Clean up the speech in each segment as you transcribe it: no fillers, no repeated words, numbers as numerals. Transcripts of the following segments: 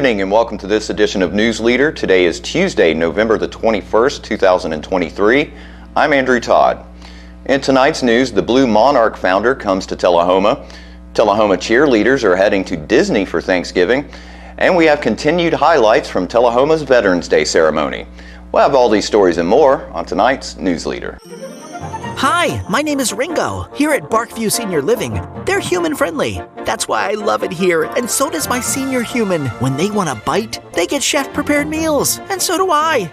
evening and welcome to this edition of News Leader. Today is Tuesday, November the 21st, 2023. I'm Andrew Todd. In tonight's news, the Blue Monarch founder comes to Tullahoma. Tullahoma cheerleaders are heading to Disney for Thanksgiving. And we have continued highlights from Tullahoma's Veterans Day ceremony. We'll have all these stories and more on tonight's News Leader. Hi, my name is Ringo, here at Barkview Senior Living. They're human-friendly. That's why I love it here, and so does my senior human. When they want a bite, they get chef-prepared meals, and so do I.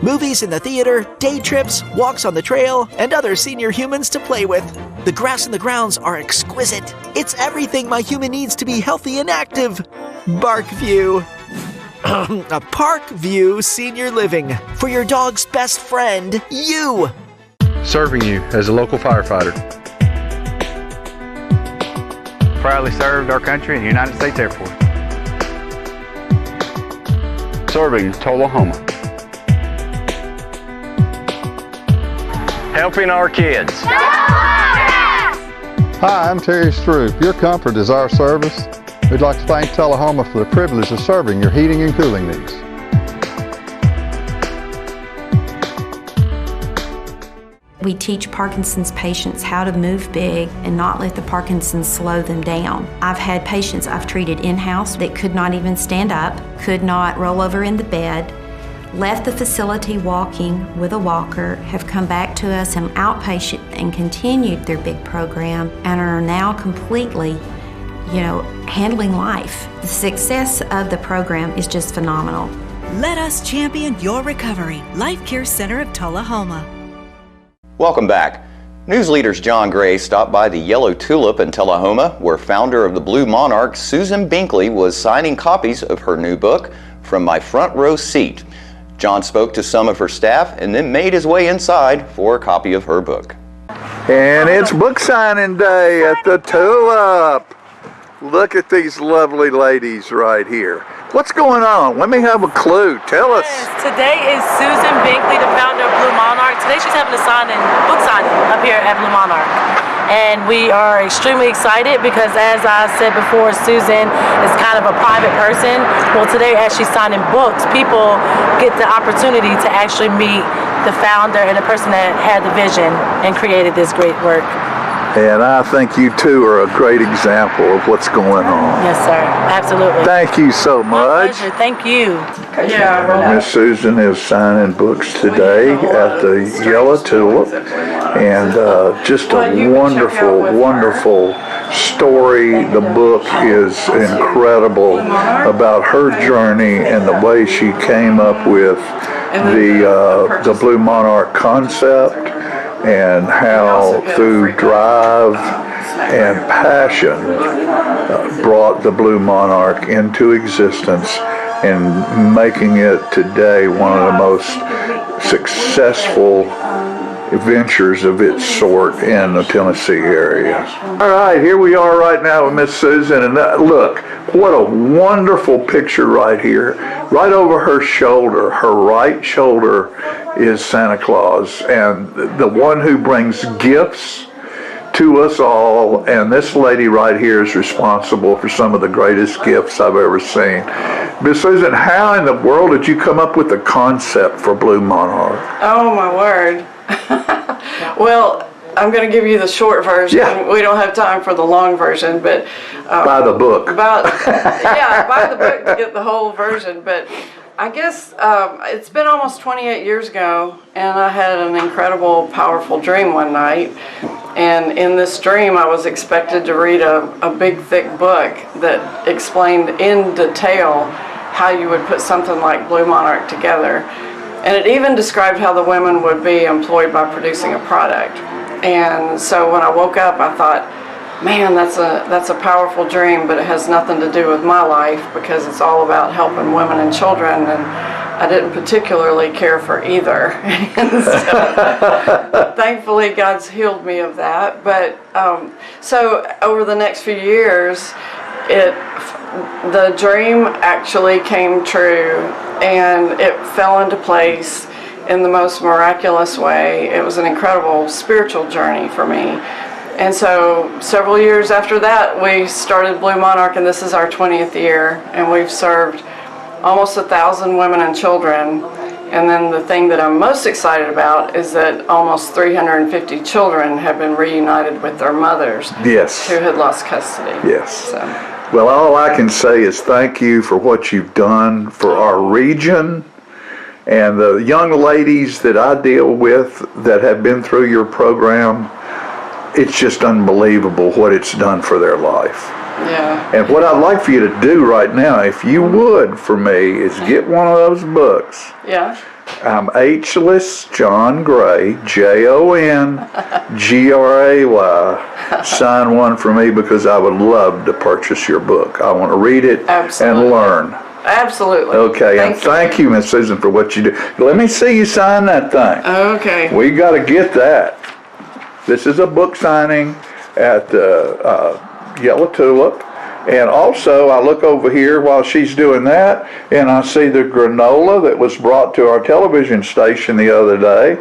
Movies in the theater, day trips, walks on the trail, and other senior humans to play with. The grass and the grounds are exquisite. It's everything my human needs to be healthy and active. Barkview. A Parkview Senior Living. For your dog's best friend, you. Serving you as a local firefighter. Proudly served our country in the United States Air Force. Serving Tullahoma. Helping our kids. Hi, I'm Terry Stroop. Your comfort is our service. We'd like to thank Tullahoma for the privilege of serving your heating and cooling needs. We teach Parkinson's patients how to move big and not let the Parkinson's slow them down. I've had patients I've treated in-house that could not even stand up, could not roll over in the bed, left the facility walking with a walker, have come back to us in outpatient and continued their big program and are now completely, handling life. The success of the program is just phenomenal. Let us champion your recovery. Life Care Center of Tullahoma. Welcome back. News Leader's John Gray stopped by the Yellow Tulip in Tullahoma, where founder of the Blue Monarch, Susan Binkley, was signing copies of her new book, From My Front Row Seat. John spoke to some of her staff and then made his way inside for a copy of her book. And it's book signing day at the Tulip. Look at these lovely ladies right here. What's going on? Let me have a clue. Tell us. Today is Susan Binkley, the founder of Blue Monarch. Today she's having a book signing up here at Blue Monarch. And we are extremely excited because, as I said before, Susan is kind of a private person. Well, today as she's signing books, people get the opportunity to actually meet the founder and the person that had the vision and created this great work. And I think you two are a great example of what's going on. Yes, sir. Absolutely. Thank you so much. My pleasure. Thank you. Miss Susan is signing books today at the Yellow Tulip. And just a wonderful, wonderful story. The book is incredible about her journey and the way she came up with the Blue Monarch concept, and how through drive and passion brought the Blue Monarch into existence and making it today one of the most successful ventures of its sort in the Tennessee area. All right, here we are right now with Miss Susan, and look, what a wonderful picture right here. Right over her shoulder, her right shoulder, is Santa Claus, and the one who brings gifts to us all, and this lady right here is responsible for some of the greatest gifts I've ever seen. Miss Susan, how in the world did you come up with the concept for Blue Monarch? Oh my word. Well, I'm going to give you the short version. Yeah. We don't have time for the long version, but buy the book. Buy the book to get the whole version. But I guess it's been almost 28 years ago, and I had an incredible, powerful dream one night. And in this dream, I was expected to read a big, thick book that explained in detail how you would put something like Blue Monarch together. And it even described how the women would be employed by producing a product. And so when I woke up, I thought, man, that's a powerful dream, but it has nothing to do with my life because it's all about helping women and children, and I didn't particularly care for either. And so, thankfully, God's healed me of that. But so over the next few years, the dream actually came true, and it fell into place in the most miraculous way. It was an incredible spiritual journey for me. And so several years after that, we started Blue Monarch, and this is our 20th year, and we've served almost 1,000 women and children. And then the thing that I'm most excited about is that almost 350 children have been reunited with their mothers Yes. who had lost custody. Yes. So, Well, all I can say is thank you for what you've done for our region and the young ladies that I deal with that have been through your program. It's just unbelievable what it's done for their life. yeah. And what I'd like for you to do right now, if you would, for me, is get one of those books. Yeah. I'm H-less John Gray, Jongray. Sign one for me because I would love to purchase your book. I want to read it Absolutely. and learn. Absolutely. Okay, and thank you, Miss Susan, for what you do. Let me see you sign that thing. Okay. We got to get that. This is a book signing at the Yellow Tulip. And also, I look over here while she's doing that, and I see the granola that was brought to our television station the other day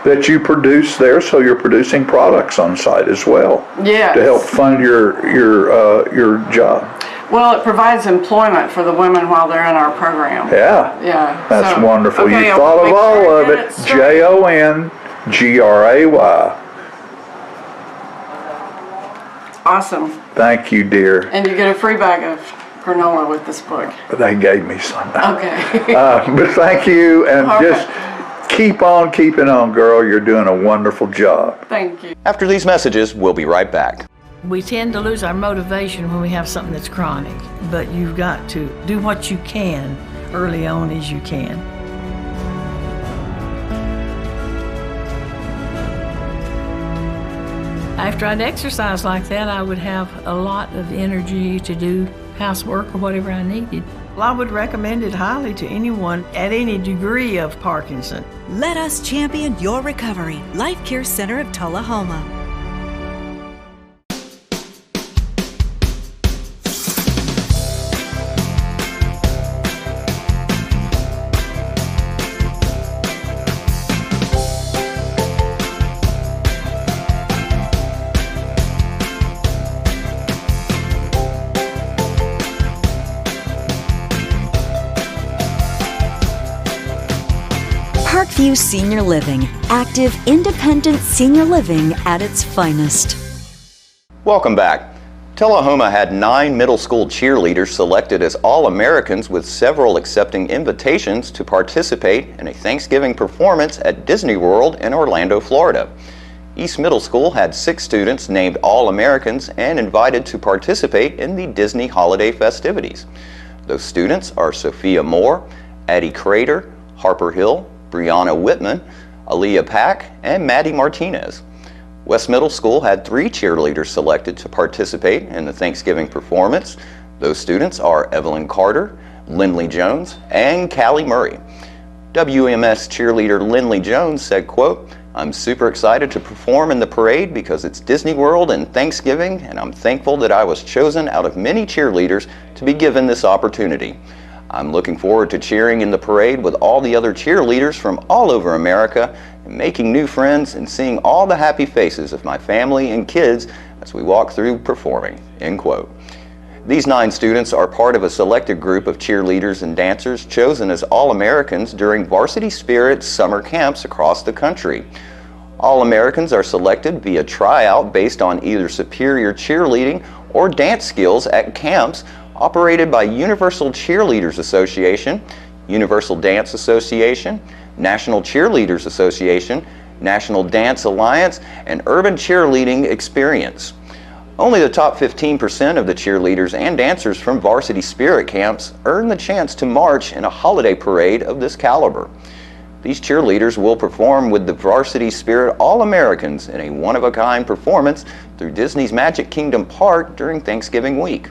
that you produce there, so you're producing products on site as well. Yes. To help fund your job. Well, it provides employment for the women while they're in our program. Yeah. Yeah. That's so, wonderful. okay, You I thought wanna of make all sure I of get it. straight. Jongray. Awesome. Thank you, dear. And you get a free bag of granola with this book. They gave me some. Okay. But thank you, and All just keep on keeping on, girl. You're doing a wonderful job. Thank you. After these messages, we'll be right back. We tend to lose our motivation when we have something that's chronic, but you've got to do what you can early on as you can. After I'd exercise like that, I would have a lot of energy to do housework or whatever I needed. Well, I would recommend it highly to anyone at any degree of Parkinson. Let us champion your recovery. Life Care Center of Tullahoma. Parkview Senior Living, active, independent senior living at its finest. Welcome back. Tullahoma had 9 middle school cheerleaders selected as All-Americans, with several accepting invitations to participate in a Thanksgiving performance at Disney World in Orlando, Florida. East Middle School had 6 students named All-Americans and invited to participate in the Disney holiday festivities. Those students are Sophia Moore, Addie Crater, Harper Hill, Brianna Whitman, Aaliyah Pack, and Maddie Martinez. West Middle School had 3 cheerleaders selected to participate in the Thanksgiving performance. Those students are Evelyn Carter, Lindley Jones, and Callie Murray. WMS cheerleader Lindley Jones said, quote, "I'm super excited to perform in the parade because it's Disney World and Thanksgiving, and I'm thankful that I was chosen out of many cheerleaders to be given this opportunity. I'm looking forward to cheering in the parade with all the other cheerleaders from all over America and making new friends and seeing all the happy faces of my family and kids as we walk through performing," end quote. These 9 students are part of a selected group of cheerleaders and dancers chosen as All-Americans during Varsity Spirit summer camps across the country. All-Americans are selected via tryout based on either superior cheerleading or dance skills at camps operated by Universal Cheerleaders Association, Universal Dance Association, National Cheerleaders Association, National Dance Alliance, and Urban Cheerleading Experience. Only the top 15% of the cheerleaders and dancers from Varsity Spirit camps earn the chance to march in a holiday parade of this caliber. These cheerleaders will perform with the Varsity Spirit All-Americans in a one-of-a-kind performance through Disney's Magic Kingdom Park during Thanksgiving week.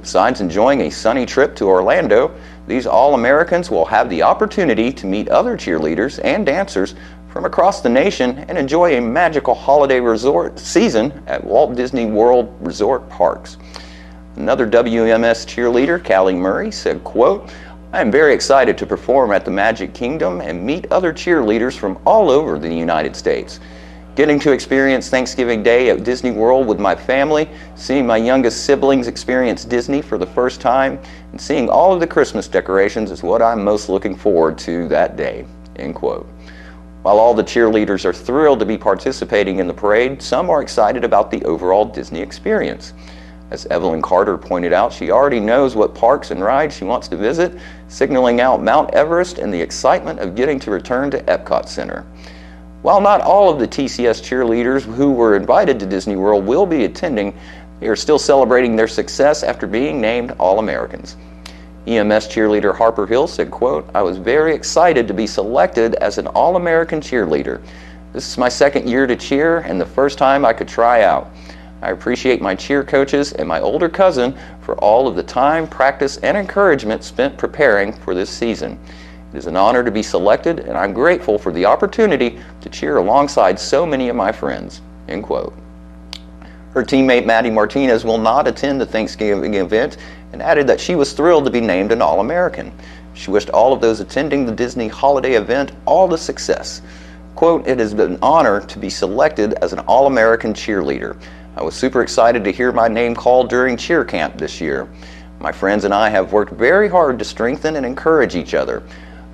Besides enjoying a sunny trip to Orlando, these All-Americans will have the opportunity to meet other cheerleaders and dancers from across the nation and enjoy a magical holiday resort season at Walt Disney World Resort Parks. Another WMS cheerleader, Callie Murray, said, quote, "I am very excited to perform at the Magic Kingdom and meet other cheerleaders from all over the United States. Getting to experience Thanksgiving Day at Disney World with my family, seeing my youngest siblings experience Disney for the first time, and seeing all of the Christmas decorations is what I'm most looking forward to that day." End quote. While all the cheerleaders are thrilled to be participating in the parade, some are excited about the overall Disney experience. As Evelyn Carter pointed out, she already knows what parks and rides she wants to visit, signaling out Mount Everest and the excitement of getting to return to Epcot Center. While not all of the TCS cheerleaders who were invited to Disney World will be attending, they are still celebrating their success after being named All-Americans. EMS cheerleader Harper Hill said, quote, "I was very excited to be selected as an All-American cheerleader. This is my second year to cheer and the first time I could try out. I appreciate my cheer coaches and my older cousin for all of the time, practice, and encouragement spent preparing for this season. It is an honor to be selected, and I'm grateful for the opportunity to cheer alongside so many of my friends." End quote. Her teammate Maddie Martinez will not attend the Thanksgiving event and added that she was thrilled to be named an All-American. She wished all of those attending the Disney holiday event all the success. Quote, "It has been an honor to be selected as an All-American cheerleader. I was super excited to hear my name called during cheer camp this year. My friends and I have worked very hard to strengthen and encourage each other.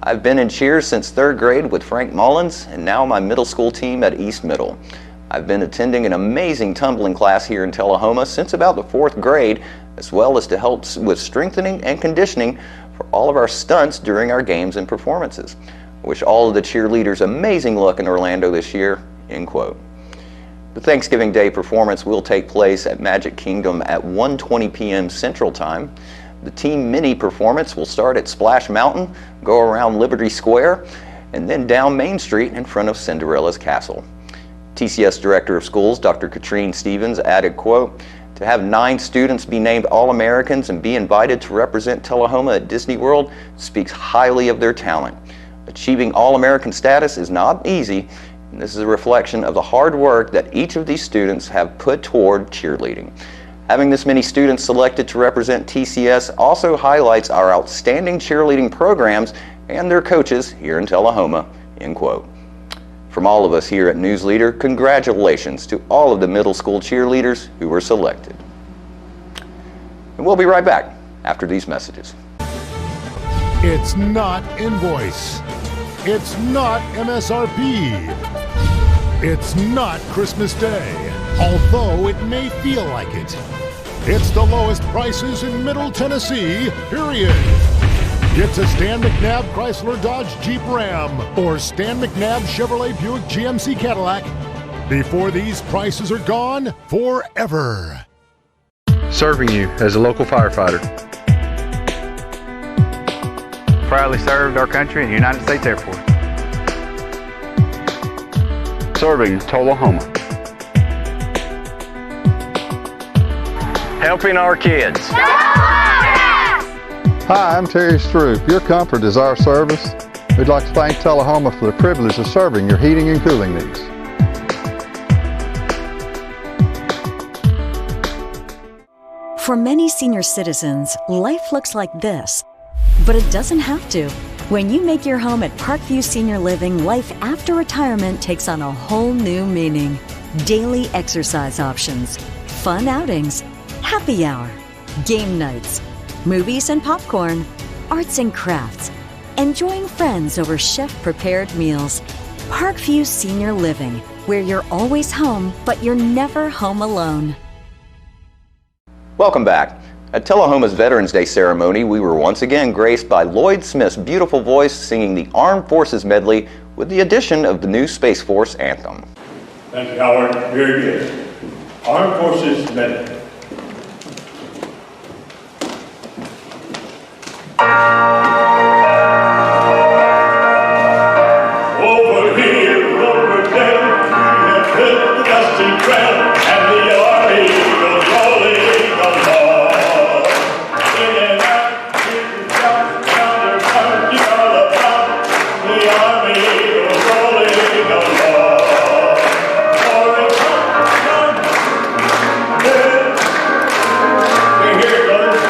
I've been in cheer since 3rd grade with Frank Mullins and now my middle school team at East Middle. I've been attending an amazing tumbling class here in Tullahoma since about the 4th grade, as well as to help with strengthening and conditioning for all of our stunts during our games and performances. I wish all of the cheerleaders amazing luck in Orlando this year." End quote. The Thanksgiving Day performance will take place at Magic Kingdom at 1:20 p.m. Central Time. The Team Mini performance will start at Splash Mountain, go around Liberty Square, and then down Main Street in front of Cinderella's Castle. TCS Director of Schools, Dr. Katrine Stevens, added, quote, "To have 9 students be named All-Americans and be invited to represent Tullahoma at Disney World speaks highly of their talent. Achieving All-American status is not easy, and this is a reflection of the hard work that each of these students have put toward cheerleading. Having this many students selected to represent TCS also highlights our outstanding cheerleading programs and their coaches here in Tullahoma." End quote. From all of us here at News Leader, congratulations to all of the middle school cheerleaders who were selected. And we'll be right back after these messages. It's not invoice. It's not MSRP. It's not Christmas Day, although it may feel like it. It's the lowest prices in Middle Tennessee, period. It's a Stan McNabb Chrysler Dodge Jeep Ram or Stan McNabb Chevrolet Buick GMC Cadillac before these prices are gone forever. Serving you as a local firefighter. Proudly served our country and the United States Air Force. Serving Tullahoma. Helping our kids. Hi, I'm Terry Stroop. Your comfort is our service. We'd like to thank Tullahoma for the privilege of serving your heating and cooling needs. For many senior citizens, life looks like this, but it doesn't have to. When you make your home at Parkview Senior Living, life after retirement takes on a whole new meaning. Daily exercise options, fun outings, happy hour, game nights, movies and popcorn, arts and crafts, enjoying friends over chef-prepared meals. Parkview Senior Living, where you're always home, but you're never home alone. Welcome back. At Tullahoma's Veterans Day ceremony, we were once again graced by Lloyd Smith's beautiful voice singing the Armed Forces medley with the addition of the new Space Force anthem. Thank you, Howard. Very good. Armed Forces medley. Over here, over there, we have hit the dusty ground, and the army goes rolling along. Singing out, here's the shout, yonder part, you all about, the army goes rolling along. For a come, good. Here goes.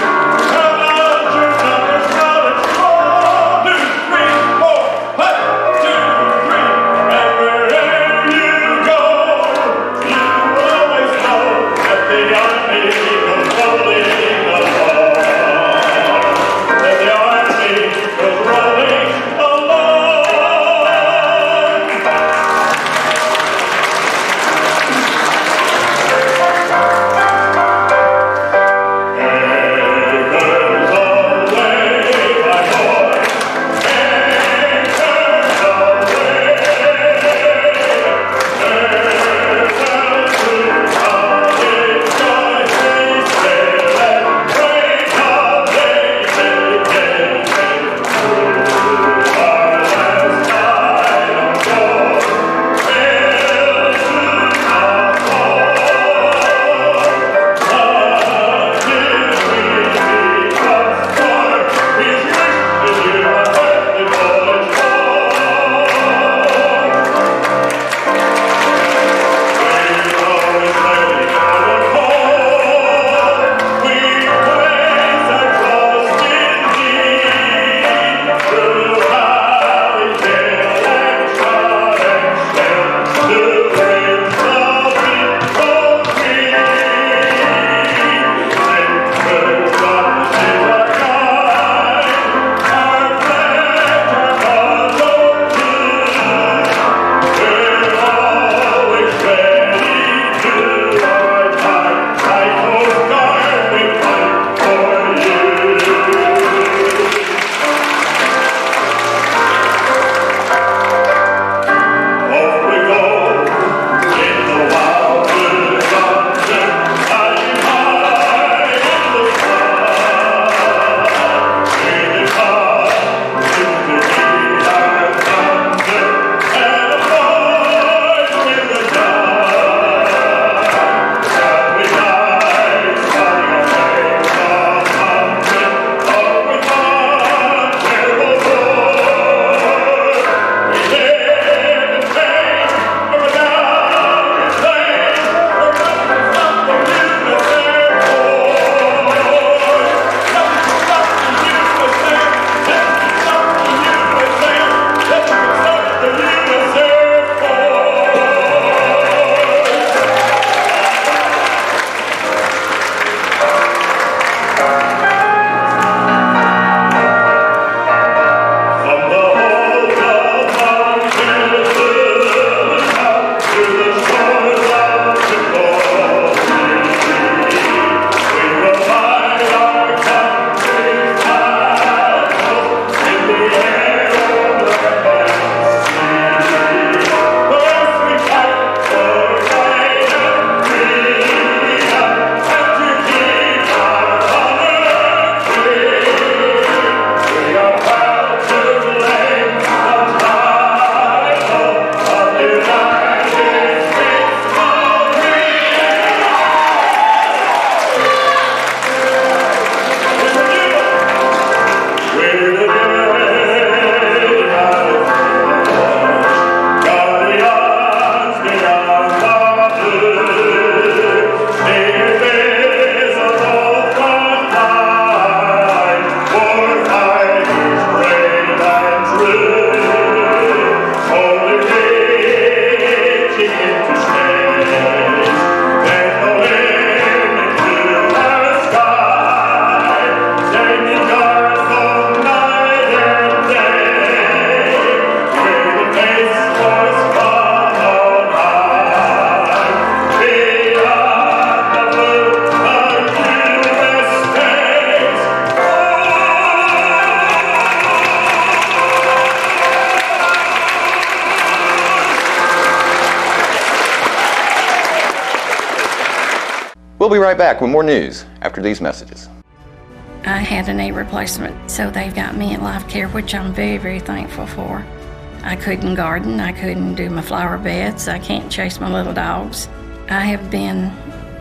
Come on, your numbers, brothers, 1, 2, 3, 4, 1, 2, 3, and wherever you go, We'll be right back with more news after these messages. I had a knee replacement, so they've got me at Life Care, which I'm very, very thankful for. I couldn't garden, I couldn't do my flower beds, I can't chase my little dogs. I have been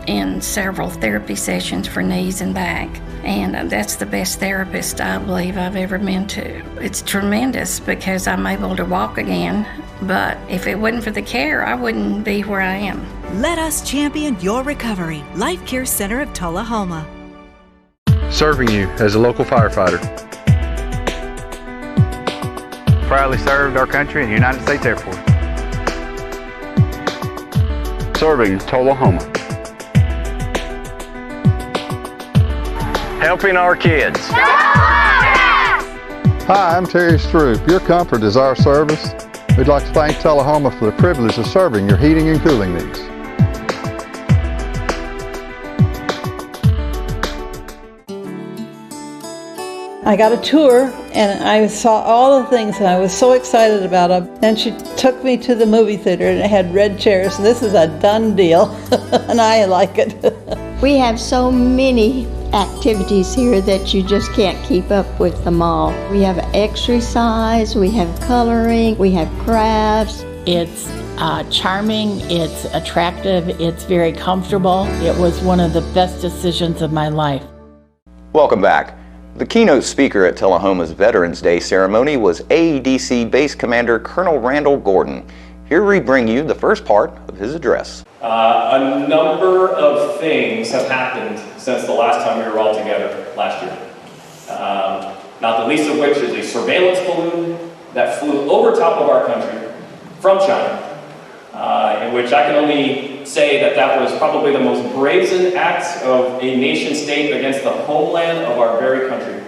in several therapy sessions for knees and back, and that's the best therapist I believe I've ever been to. It's tremendous because I'm able to walk again, but if it wasn't for the care, I wouldn't be where I am. Let us champion your recovery. Life Care Center of Tullahoma. Serving you as a local firefighter. Proudly served our country and the United States Air Force. Serving Tullahoma. Helping our kids. Hi, I'm Terry Stroop. Your comfort is our service. We'd like to thank Tullahoma for the privilege of serving your heating and cooling needs. I got a tour and I saw all the things and I was so excited about them. And she took me to the movie theater and it had red chairs. This is a done deal and I like it. We have so many activities here that you just can't keep up with them all. We have exercise, we have coloring, we have crafts. It's charming, it's attractive, it's very comfortable. It was one of the best decisions of my life. Welcome back. The keynote speaker at Tullahoma's Veterans Day ceremony was AEDC Base Commander Colonel Randall Gordon. Here we bring you the first part of his address. A number of things have happened since the last time we were all together last year. Not the least of which is a surveillance balloon that flew over top of our country from China, in which I can only say that that was probably the most brazen act of a nation state against the homeland of our very country.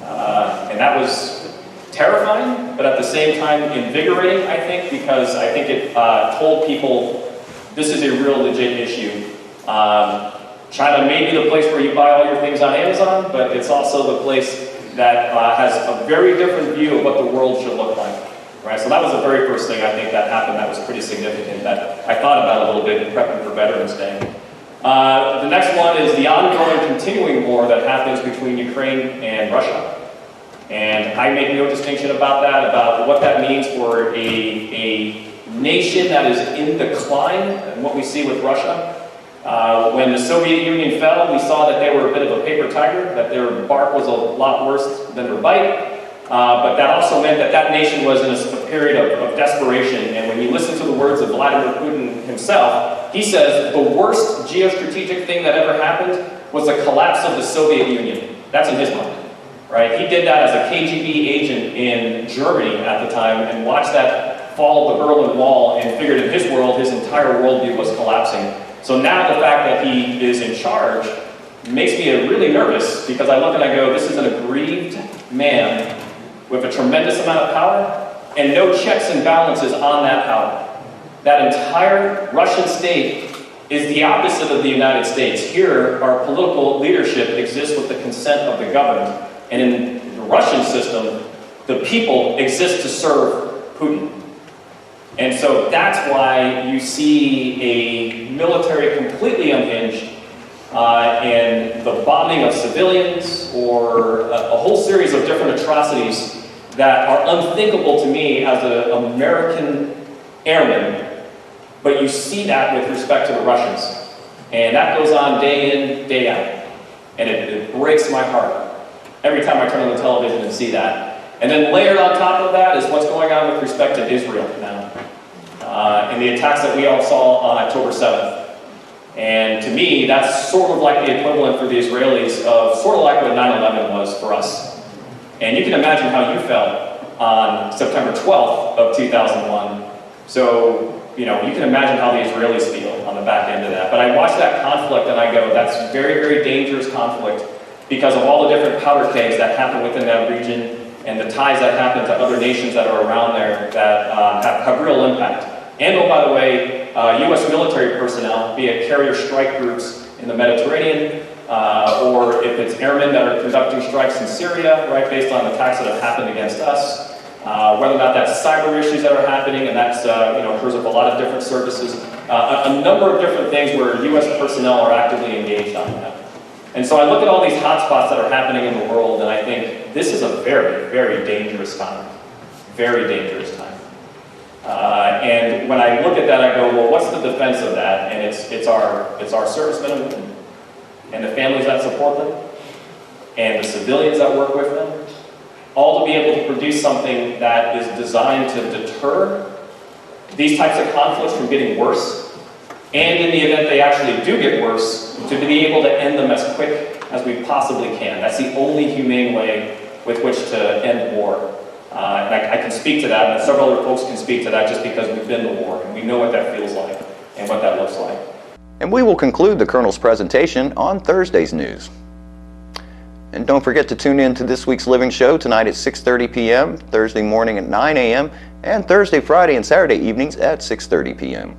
And that was terrifying, but at the same time invigorating, I think, because I think it told people this is a real legit issue. China may be the place where you buy all your things on Amazon, but it's also the place that has a very different view of what the world should look like. Right, so that was the very first thing I think that happened that was pretty significant that I thought about a little bit in prepping for Veterans Day. The next one is the ongoing continuing war that happens between Ukraine and Russia. And I make no distinction about that, about what that means for a nation that is in decline, and what we see with Russia. When the Soviet Union fell, we saw that they were a bit of a paper tiger, that their bark was a lot worse than their bite. But that also meant that that nation was in a period of desperation. And when you listen to the words of Vladimir Putin himself, he says the worst geostrategic thing that ever happened was the collapse of the Soviet Union. That's in his mind, right? He did that as a KGB agent in Germany at the time and watched that fall of the Berlin Wall and figured in his world, his entire worldview was collapsing. So now the fact that he is in charge makes me really nervous because I look and I go, this is an aggrieved man with a tremendous amount of power and no checks and balances on that power. That entire Russian state is the opposite of the United States. Here, our political leadership exists with the consent of the governed. And in the Russian system, the people exist to serve Putin. And so that's why you see a military completely unhinged and the bombing of civilians or a whole series of different atrocities that are unthinkable to me as an American airman, but you see that with respect to the Russians. And that goes on day in, day out. And it breaks my heart every time I turn on the television and see that. And then layered on top of that is what's going on with respect to Israel now. And the attacks that we all saw on October 7th. And to me, that's sort of like the equivalent for the Israelis of sort of like what 9/11 was for us. And you can imagine how you felt on September 12th of 2001. So, you know, you can imagine how the Israelis feel on the back end of that. But I watch that conflict and I go, that's very, very dangerous conflict because of all the different powder kegs that happen within that region and the ties that happen to other nations that are around there that have real impact. And, oh, by the way, U.S. military personnel, be it carrier strike groups in the Mediterranean, or if it's airmen that are conducting strikes in Syria, right, based on attacks that have happened against us, whether or not that's cyber issues that are happening, and that's occurs with a lot of different services, a number of different things where U.S. personnel are actively engaged on that. And so I look at all these hotspots that are happening in the world, and I think this is a very, very dangerous time. Very dangerous time. And when I look at that, I go, well, what's the defense of that? And it's our servicemen and women, and the families that support them, and the civilians that work with them, all to be able to produce something that is designed to deter these types of conflicts from getting worse, and in the event they actually do get worse, to be able to end them as quick as we possibly can. That's the only humane way with which to end war. And I can speak to that, and several other folks can speak to that just because we've been to war, and we know what that feels like and what that looks like. And we will conclude the Colonel's presentation on Thursday's news. And don't forget to tune in to this week's Living Show tonight at 6:30 p.m., Thursday morning at 9 a.m., and Thursday, Friday, and Saturday evenings at 6:30 p.m.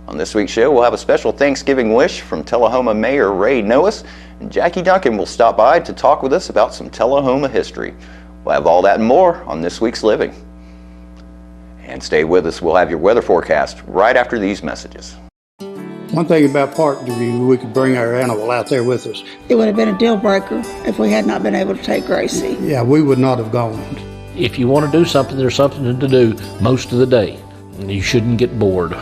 On this week's show, we'll have a special Thanksgiving wish from Tullahoma Mayor Ray Noas, and Jackie Duncan will stop by to talk with us about some Tullahoma history. We'll have all that and more on this week's Living. And stay with us, we'll have your weather forecast right after these messages. One thing about Parkview, we could bring our animal out there with us. It would have been a deal breaker if we had not been able to take Gracie. Yeah, we would not have gone. If you want to do something, there's something to do most of the day. You shouldn't get bored.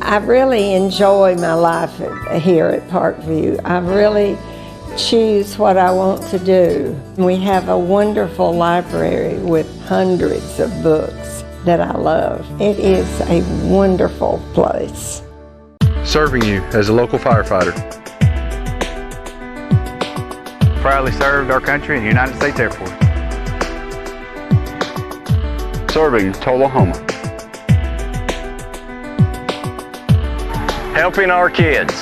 I really enjoy my life here at Parkview. I really choose what I want to do. We have a wonderful library with hundreds of books that I love. It is a wonderful place. Serving you as a local firefighter. Proudly served our country in the United States Air Force. Serving Tullahoma. Helping our kids.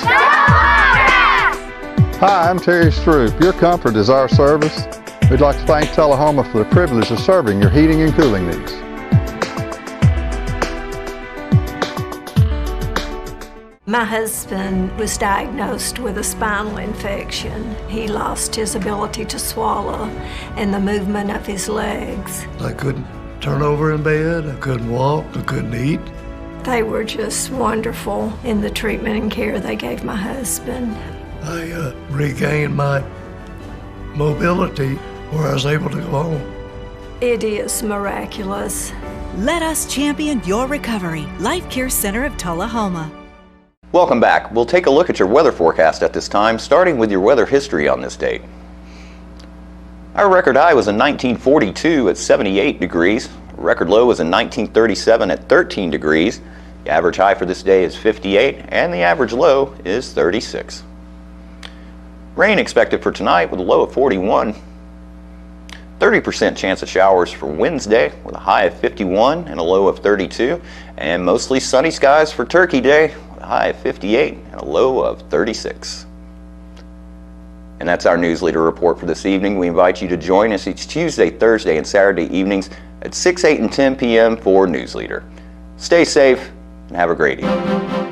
Hi, I'm Terry Stroop. Your comfort is our service. We'd like to thank Tullahoma for the privilege of serving your heating and cooling needs. My husband was diagnosed with a spinal infection. He lost his ability to swallow and the movement of his legs. I couldn't turn over in bed, I couldn't walk, I couldn't eat. They were just wonderful in the treatment and care they gave my husband. I regained my mobility where I was able to go home. It is miraculous. Let us champion your recovery. Life Care Center of Tullahoma. Welcome back. We'll take a look at your weather forecast at this time, starting with your weather history on this date. Our record high was in 1942 at 78 degrees. Record low was in 1937 at 13 degrees. The average high for this day is 58, and the average low is 36. Rain expected for tonight with a low of 41. 30% chance of showers for Wednesday with a high of 51 and a low of 32. And mostly sunny skies for Turkey Day with a high of 58 and a low of 36. And that's our News Leader report for this evening. We invite you to join us each Tuesday, Thursday, and Saturday evenings at 6, 8, and 10 p.m. for News Leader. Stay safe and have a great evening.